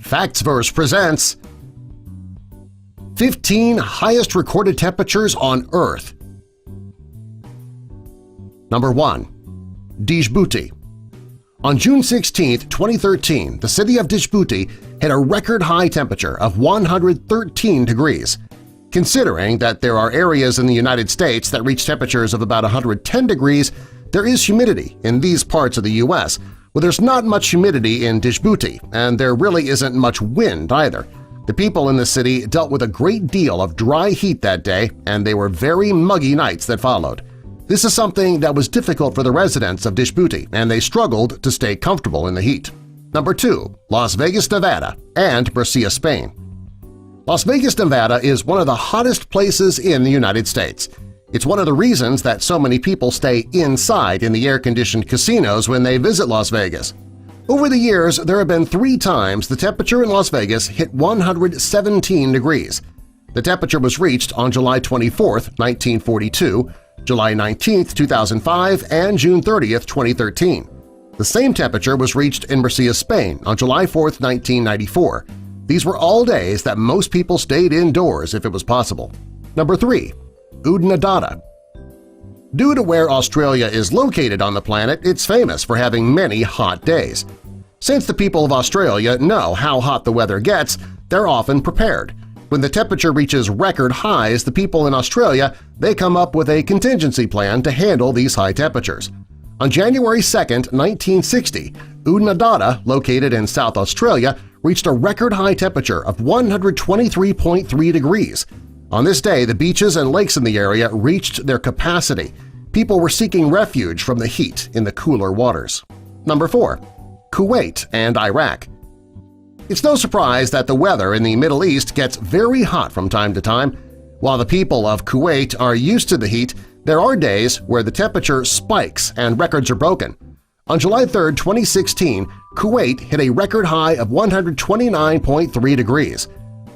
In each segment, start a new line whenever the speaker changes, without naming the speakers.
Factsverse presents 15 highest recorded temperatures on Earth. Number 1. Djibouti. On June 16, 2013, the city of Djibouti hit a record-high temperature of 113 degrees. Considering that there are areas in the United States that reach temperatures of about 110 degrees, there is humidity in these parts of the U.S., where there's not much humidity in Djibouti, and there really isn't much wind either. The people in the city dealt with a great deal of dry heat that day, and they were very muggy nights that followed. This is something that was difficult for the residents of Djibouti, and they struggled to stay comfortable in the heat. Number 2. Las Vegas, Nevada and Murcia, Spain. Las Vegas, Nevada is one of the hottest places in the United States. It's one of the reasons that so many people stay inside in the air-conditioned casinos when they visit Las Vegas. Over the years, there have been 3 times the temperature in Las Vegas hit 117 degrees. The temperature was reached on July 24, 1942, July 19, 2005, and June 30, 2013. The same temperature was reached in Murcia, Spain on July 4, 1994. These were all days that most people stayed indoors if it was possible. Number 3. Oodnadatta. Due to where Australia is located on the planet, it's famous for having many hot days. Since the people of Australia know how hot the weather gets, they're often prepared. When the temperature reaches record highs, the people in Australia they come up with a contingency plan to handle these high temperatures. On January 2, 1960, Oodnadatta, located in South Australia, reached a record-high temperature of 123.3 degrees. On this day, the beaches and lakes in the area reached their capacity. People were seeking refuge from the heat in the cooler waters. Number 4. Kuwait and Iraq. It's no surprise that the weather in the Middle East gets very hot from time to time. While the people of Kuwait are used to the heat, there are days where the temperature spikes and records are broken. On July 3, 2016, Kuwait hit a record high of 129.3 degrees.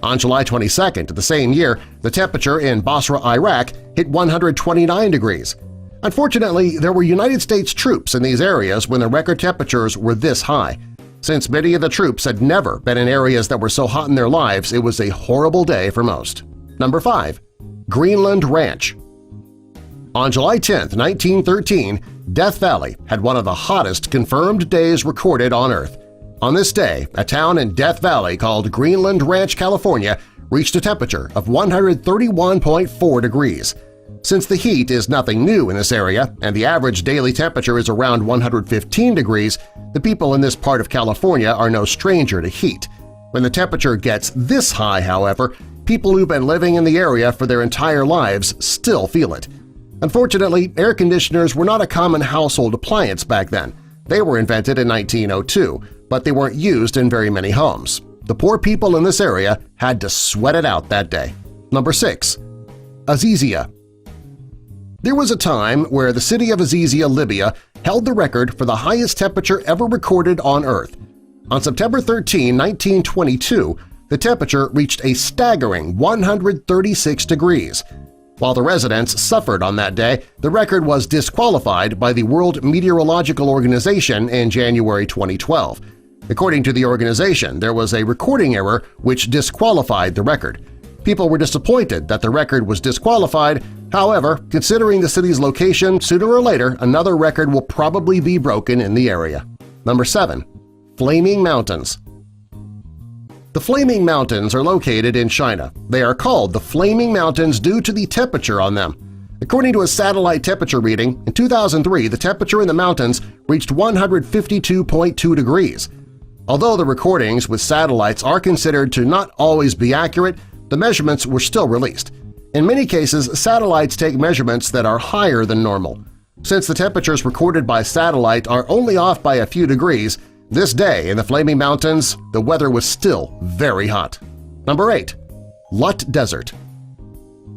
On July 22 of the same year, the temperature in Basra, Iraq hit 129 degrees. Unfortunately, there were United States troops in these areas when the record temperatures were this high. Since many of the troops had never been in areas that were so hot in their lives, it was a horrible day for most. Number 5. Greenland Ranch. On July 10, 1913, Death Valley had one of the hottest confirmed days recorded on Earth. On this day, a town in Death Valley called Greenland Ranch, California, reached a temperature of 131.4 degrees. Since the heat is nothing new in this area and the average daily temperature is around 115 degrees, the people in this part of California are no stranger to heat. When the temperature gets this high, however, people who've been living in the area for their entire lives still feel it. Unfortunately, air conditioners were not a common household appliance back then. They were invented in 1902, but they weren't used in very many homes. The poor people in this area had to sweat it out that day. Number 6. Azizia. There was a time where the city of Azizia, Libya, held the record for the highest temperature ever recorded on Earth. On September 13, 1922, the temperature reached a staggering 136 degrees. While the residents suffered on that day, the record was disqualified by the World Meteorological Organization in January 2012. According to the organization, there was a recording error which disqualified the record. People were disappointed that the record was disqualified. However, considering the city's location, sooner or later another record will probably be broken in the area. Number 7. Flaming Mountains. The Flaming Mountains are located in China. They are called the Flaming Mountains due to the temperature on them. According to a satellite temperature reading, in 2003 the temperature in the mountains reached 152.2 degrees. Although the recordings with satellites are considered to not always be accurate, the measurements were still released. In many cases, satellites take measurements that are higher than normal. Since the temperatures recorded by satellite are only off by a few degrees, this day in the Flaming Mountains, the weather was still very hot. Number 8. Lut Desert.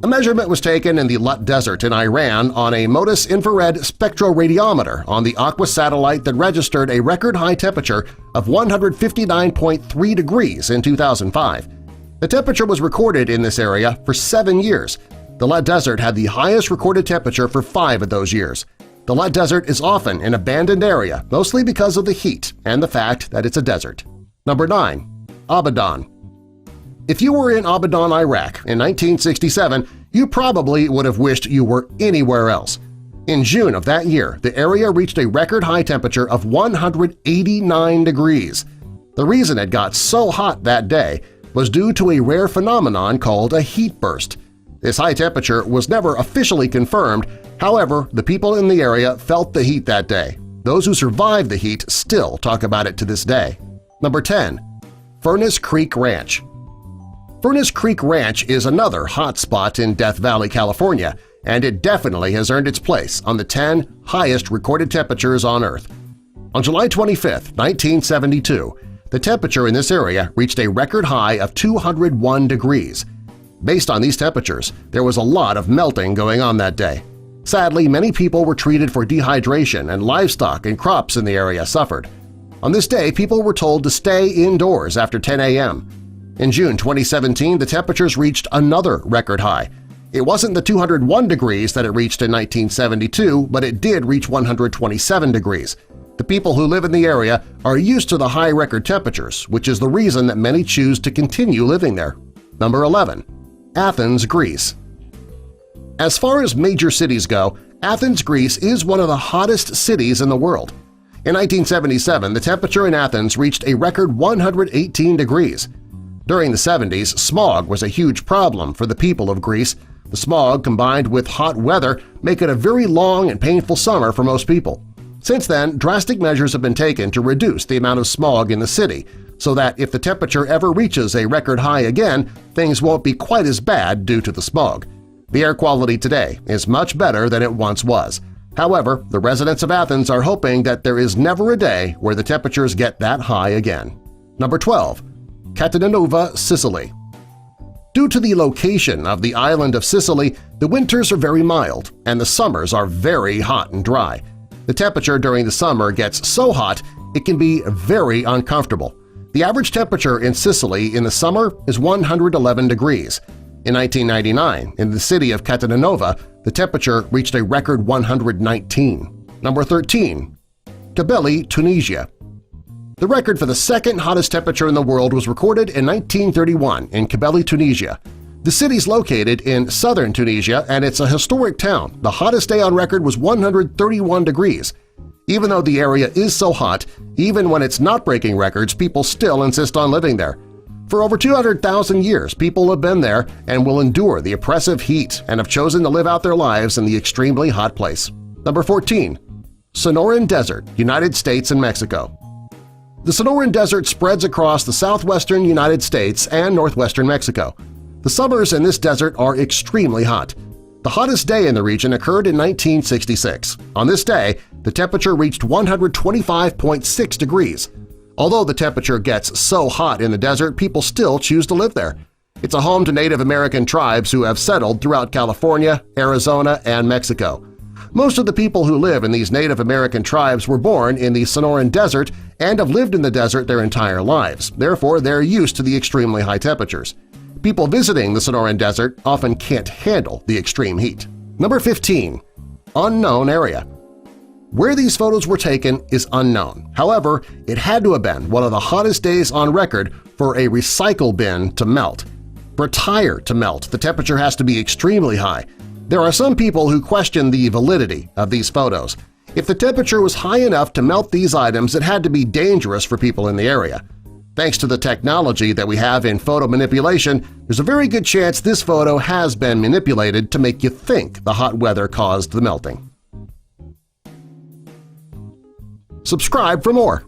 A measurement was taken in the Lut Desert in Iran on a MODIS infrared spectroradiometer on the Aqua satellite that registered a record-high temperature of 159.3 degrees in 2005. The temperature was recorded in this area for 7 years. The Lut Desert had the highest recorded temperature for 5 of those years. The Lut Desert is often an abandoned area, mostly because of the heat and the fact that it's a desert. Number 9. Abadan. If you were in Abadan, Iraq in 1967, you probably would have wished you were anywhere else. In June of that year, the area reached a record-high temperature of 189 degrees. The reason it got so hot that day was due to a rare phenomenon called a heat burst. This high temperature was never officially confirmed, however, the people in the area felt the heat that day. Those who survived the heat still talk about it to this day. Number 10. Furnace Creek Ranch. Furnace Creek Ranch is another hot spot in Death Valley, California, and it definitely has earned its place on the 10 highest recorded temperatures on Earth. On July 25, 1972, the temperature in this area reached a record high of 201 degrees. Based on these temperatures, there was a lot of melting going on that day. Sadly, many people were treated for dehydration and livestock and crops in the area suffered. On this day, people were told to stay indoors after 10 a.m. In June 2017, the temperatures reached another record high. It wasn't the 201 degrees that it reached in 1972, but it did reach 127 degrees. The people who live in the area are used to the high record temperatures, which is the reason that many choose to continue living there. Number 11. Athens, Greece. As far as major cities go, Athens, Greece is one of the hottest cities in the world. In 1977, the temperature in Athens reached a record 118 degrees. During the 70s, smog was a huge problem for the people of Greece. The smog, combined with hot weather, make it a very long and painful summer for most people. Since then, drastic measures have been taken to reduce the amount of smog in the city, so that if the temperature ever reaches a record high again, things won't be quite as bad due to the smog. The air quality today is much better than it once was. However, the residents of Athens are hoping that there is never a day where the temperatures get that high again. Number 12. Catanova, Sicily. Due to the location of the island of Sicily, the winters are very mild and the summers are very hot and dry. The temperature during the summer gets so hot it can be very uncomfortable. The average temperature in Sicily in the summer is 111 degrees. In 1999, in the city of Catanova, the temperature reached a record 119. Number 13. Kabylie, Tunisia. The record for the second hottest temperature in the world was recorded in 1931 in Kabylie, Tunisia. The city's located in southern Tunisia and it's a historic town. The hottest day on record was 131 degrees. Even though the area is so hot, even when it's not breaking records, people still insist on living there. For over 200,000 years, people have been there and will endure the oppressive heat and have chosen to live out their lives in the extremely hot place. Number 14. Sonoran Desert, United States and Mexico. The Sonoran Desert spreads across the southwestern United States and northwestern Mexico. The summers in this desert are extremely hot. The hottest day in the region occurred in 1966. On this day, the temperature reached 125.6 degrees. Although the temperature gets so hot in the desert, people still choose to live there. It's a home to Native American tribes who have settled throughout California, Arizona, and Mexico. Most of the people who live in these Native American tribes were born in the Sonoran Desert and have lived in the desert their entire lives. Therefore, they're used to the extremely high temperatures. People visiting the Sonoran Desert often can't handle the extreme heat. Number 15. Unknown area. Where these photos were taken is unknown. However, it had to have been one of the hottest days on record for a recycle bin to melt. For a tire to melt, the temperature has to be extremely high. There are some people who question the validity of these photos. If the temperature was high enough to melt these items, it had to be dangerous for people in the area. Thanks to the technology that we have in photo manipulation, there's a very good chance this photo has been manipulated to make you think the hot weather caused the melting. Subscribe for more.